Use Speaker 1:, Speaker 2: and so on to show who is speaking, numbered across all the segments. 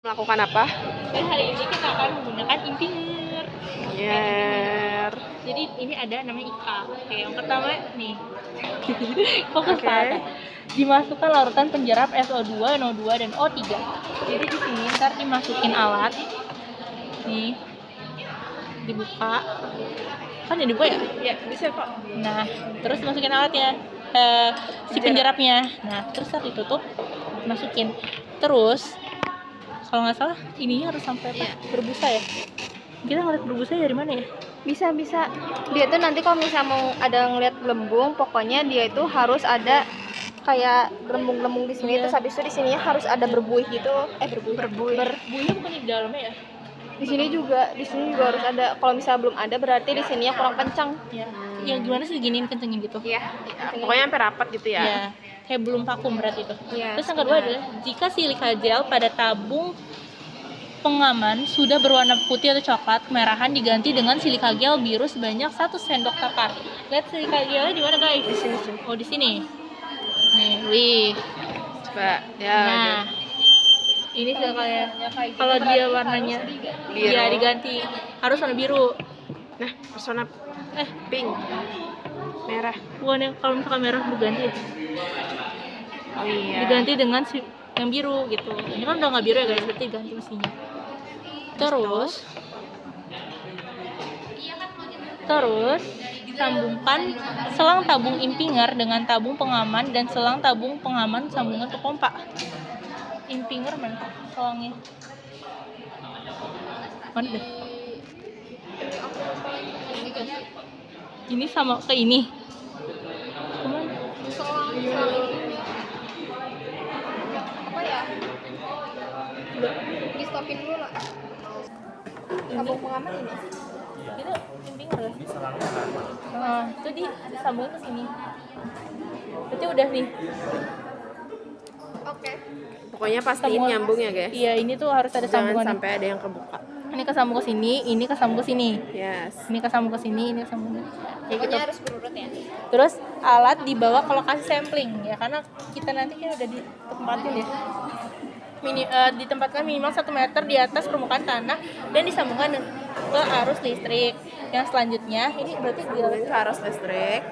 Speaker 1: Melakukan apa?
Speaker 2: Dan hari ini kita akan menggunakan impinger. Jadi ini ada namanya Ika. Oke, yang pertama nih. Fokus pada. Dimasukkan larutan penjerap SO2, NO2 dan O3. Jadi di sini ntar dimasukin alat. Nih. Dibuka. Kan ya dibuka ya?
Speaker 1: Ya, bisa kok.
Speaker 2: Nah, terus masukin alatnya. Si penjerapnya. Nah, terus ntar ditutup, masukin. Terus kalau nggak salah ininya harus sampai berbusa ya. Kita ngeliat berbusa dari mana ya?
Speaker 3: Bisa dia tuh nanti kalau misalnya mau ada ngeliat gelembung, pokoknya dia itu harus ada kayak gelembung-gelembung di sini. Terus habis itu di sininya harus ada berbuih gitu.
Speaker 2: Berbuihnya bukan di dalamnya ya?
Speaker 3: Di sini juga harus ada. Kalau misalnya belum ada berarti di sininya kurang kencang.
Speaker 2: Ya. Yang gimana sih diginiin kencengin gitu?
Speaker 3: Iya.
Speaker 1: Pokoknya sampai rapat gitu ya.
Speaker 2: Ya. Kayak belum vakum berarti itu.
Speaker 3: Iya,
Speaker 2: Terus yang kedua adalah jika silika gel pada tabung pengaman sudah berwarna putih atau coklat kemerahan diganti dengan silika gel biru sebanyak 1 sendok takar. Lihat silika gelnya di mana guys?
Speaker 1: Di sini.
Speaker 2: Oh di sini. Nih, wih.
Speaker 1: Coba ya.
Speaker 2: Nah, ini silika kalau dia warnanya
Speaker 1: Biru.
Speaker 2: ya diganti harus warna biru.
Speaker 1: Nah, persona pink, merah.
Speaker 2: Bukan yang kalau misalkan merah diganti ya.
Speaker 1: Oh iya.
Speaker 2: Diganti dengan yang biru gitu. Ini kan udah nggak biru ya guys, berarti ganti mestinya. Terus sambungkan selang tabung impinger dengan tabung pengaman dan selang tabung pengaman sambungan ke pompa. Impinger mana selangnya? Mana deh? Ini sama ke ini. Kemana?
Speaker 3: Apa ya? Di stopin dulu lah. Tabung pengaman ini.
Speaker 2: Itu impinger ya? Nah, itu disambungin ke sini. Berarti udah nih.
Speaker 3: Oke.
Speaker 1: Pokoknya pastiin nyambung ya, guys.
Speaker 2: Iya, ini tuh harus ada
Speaker 1: Jangan
Speaker 2: sambungan.
Speaker 1: sampai ada yang kebuka.
Speaker 2: Ini kesambung ke sini, ini kesambung ke sini.
Speaker 1: Yes.
Speaker 2: Ini kesambung ke sini, ini kesambung. Ya gitu.
Speaker 3: Pokoknya harus berurut ya.
Speaker 2: Terus alat dibawa ke lokasi sampling ya, karena kita nanti kan udah ditempatin ya. Ditempatkan minimal 1 meter di atas permukaan tanah dan disambungkan ke arus listrik. Yang selanjutnya ini berarti
Speaker 1: Sambungin ke arus listrik.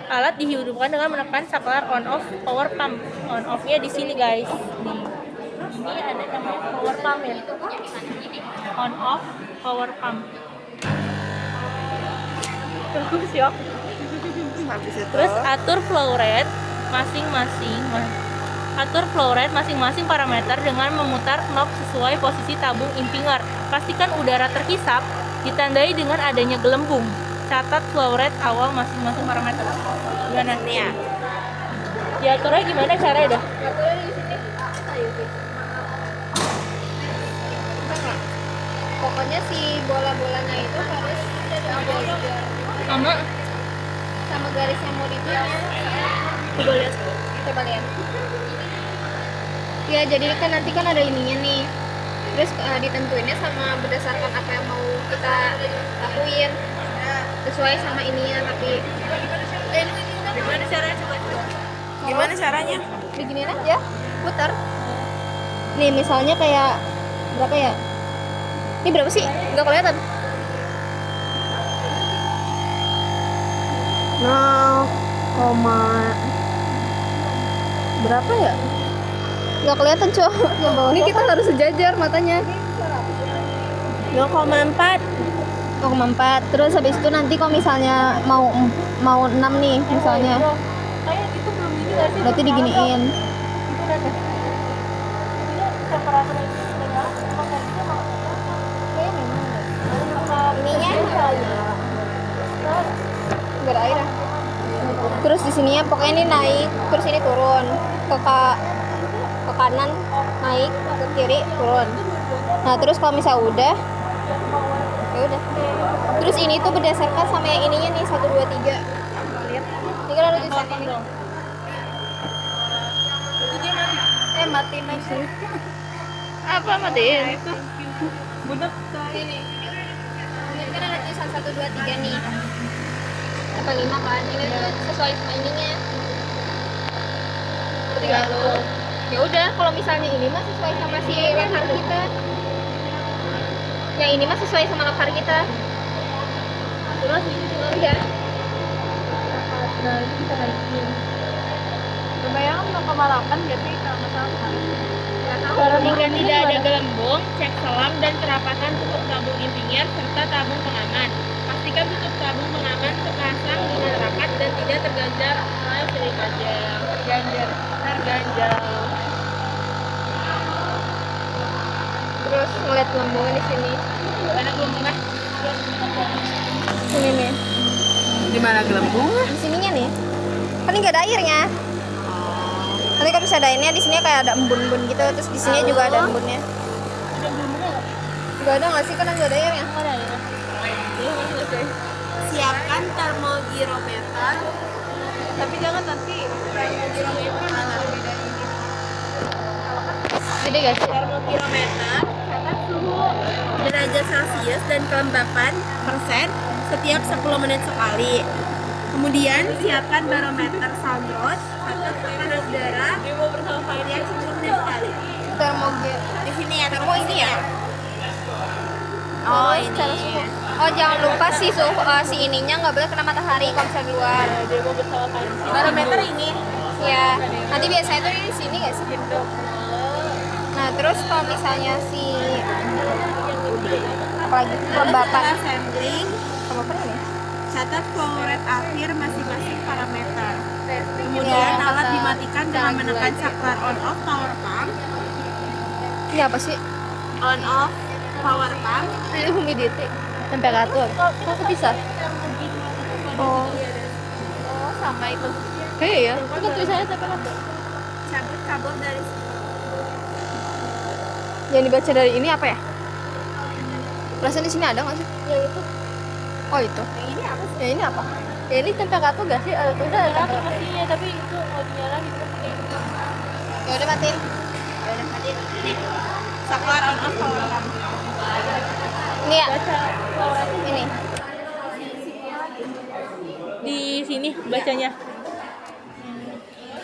Speaker 2: alat dihidupkan dengan menekan saklar on off power pump. On off-nya di sini guys. Nih. Ini ada namanya power pump ya. On off power pump. Bagus ya.
Speaker 1: Habis itu.
Speaker 2: Terus atur flow rate masing-masing parameter dengan memutar knob sesuai posisi tabung impinger. Pastikan udara terhisap ditandai dengan adanya gelembung. Catat flow rate awal masing-masing parameter. Gimana nih ya? Diaturnya gimana caranya dah?
Speaker 3: Diaturnya di sini. Pokoknya si bola-bolanya itu harus ada sama garis yang mau ditulis. Coba lihat. Ya, jadi kan nanti kan ada ininya nih. Terus ditentuinnya sama berdasarkan apa yang mau kita lakuin. Sesuai sama ininya, tapi
Speaker 2: Gimana caranya coba?
Speaker 1: Gimana caranya?
Speaker 3: beginiin aja, putar. Nih misalnya kayak berapa ya? Ini berapa sih? Nggak kelihatan.
Speaker 1: 0, berapa ya?
Speaker 3: Nggak kelihatan cowok. Ini kita harus sejajar matanya.
Speaker 1: 0,4.
Speaker 3: 0,4. Terus habis itu nanti kalau misalnya mau 6 nih misalnya,
Speaker 2: Kayak gitu belum gini nggak sih?
Speaker 3: berarti diginiin.
Speaker 2: Itu udah deh. Ini temperatur itu udah nyala, emang kayak gitu emang.
Speaker 3: Ininya nggak ada air. Terus di sininya pokoknya ini naik, terus ini turun ke kanan naik, ke kiri turun. Nah terus kalau misalnya udah, ya udah. Terus ini tuh berdasarkan sama yang ininya nih 1, 2, 3. Lihat. Ini kan ada tulisannya nih. Mati sih.
Speaker 1: Apa matiin?
Speaker 2: Itu bener.
Speaker 3: Ini. Ini kan ada tulisan 1, 2, 3 nih. Apa 5 kan? Ini tuh sesuai sama ininya. tergantung. Ya udah, kalau misalnya ini mah sesuai sama si lokar kita. Yang ini mah sesuai sama lokar kita.
Speaker 2: Terus ini juga
Speaker 3: Udah.
Speaker 2: nah ini bisa naikin.
Speaker 1: Kebayang 0,8 gak sih kalau nggak salah kemarin?
Speaker 2: Jika
Speaker 1: Tidak ada gelembung, cek selang dan kerapatan tutup tabung insinyur serta tabung pengaman. Pastikan tutup tabung pengaman terpasang dengan rapat dan tidak terganjal oleh seri panjang. Terganjal.
Speaker 3: Terus ngeliat gelembungnya di sini.
Speaker 1: Mana gelembungnya?
Speaker 3: Sini nih.
Speaker 1: Di mana gelembungnya?
Speaker 3: Di sininya nih. Kan ini nggak ada airnya. Nanti kalau misalnya ada airnya di sini kayak ada embun-embun gitu, terus di sini juga ada embunnya.
Speaker 2: Ada bumbunya nggak?
Speaker 3: Gak ada nggak sih? Karena nggak ada airnya.
Speaker 2: Ada ya.
Speaker 1: Siapkan termogirometer. Tapi jangan nanti termogirometer mana bedanya?
Speaker 3: Gede gak sih?
Speaker 1: Termogirometer catat suhu derajat Celcius dan kelembapan persen setiap 10 menit sekali. Kemudian siapkan barometer soundrod catat tekanan udara setiap 10 menit sekali.
Speaker 3: Termogen.
Speaker 1: Di sini ya, termo ini ya.
Speaker 3: Terus cara suhu. Oh jangan lupa si ininya nggak boleh kena matahari kalau misalnya di luar.
Speaker 2: Dia mau bersama kain.
Speaker 1: Barometer ini.
Speaker 3: Ya. Nanti biasanya tuh di sini nggak sih? Nah terus kalau misalnya si apalagi kelembapan.
Speaker 1: Sampling.
Speaker 3: Kelembapan ini?
Speaker 1: Catat flow rate akhir masing-masing parameter.
Speaker 3: Ya,
Speaker 1: Kemudian alat
Speaker 3: kata
Speaker 1: dimatikan dengan menekan saklar on off power pump.
Speaker 3: Ini apa sih?
Speaker 1: On off power pump.
Speaker 3: Ini humidity. Temperatur. Kok bisa? Oh.
Speaker 1: Oh, sama itu.
Speaker 3: Kayak ya. Itu kan tulisannya temperatur.
Speaker 1: Cabut kabel dari
Speaker 3: Yang dibaca dari ini apa ya? Perasaan di sini ada nggak sih?
Speaker 2: Yang itu
Speaker 3: Oh itu.
Speaker 1: ini apa sih?
Speaker 3: Ya ini apa? Ya ini temperatur nggak sih? Ada tulisan ada
Speaker 2: temperatur
Speaker 3: temperatur.
Speaker 2: pastinya, tapi itu mau dinyalain kita pakai
Speaker 3: Ya udah matiin.
Speaker 1: Ya udah, tadi ini. Saklar on off power pump.
Speaker 3: Ini ya.
Speaker 2: baca
Speaker 3: Ini.
Speaker 2: di sini bacanya.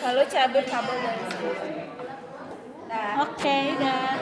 Speaker 1: Lalu cabut kabel dari sini. Nah,
Speaker 2: Oke, dah.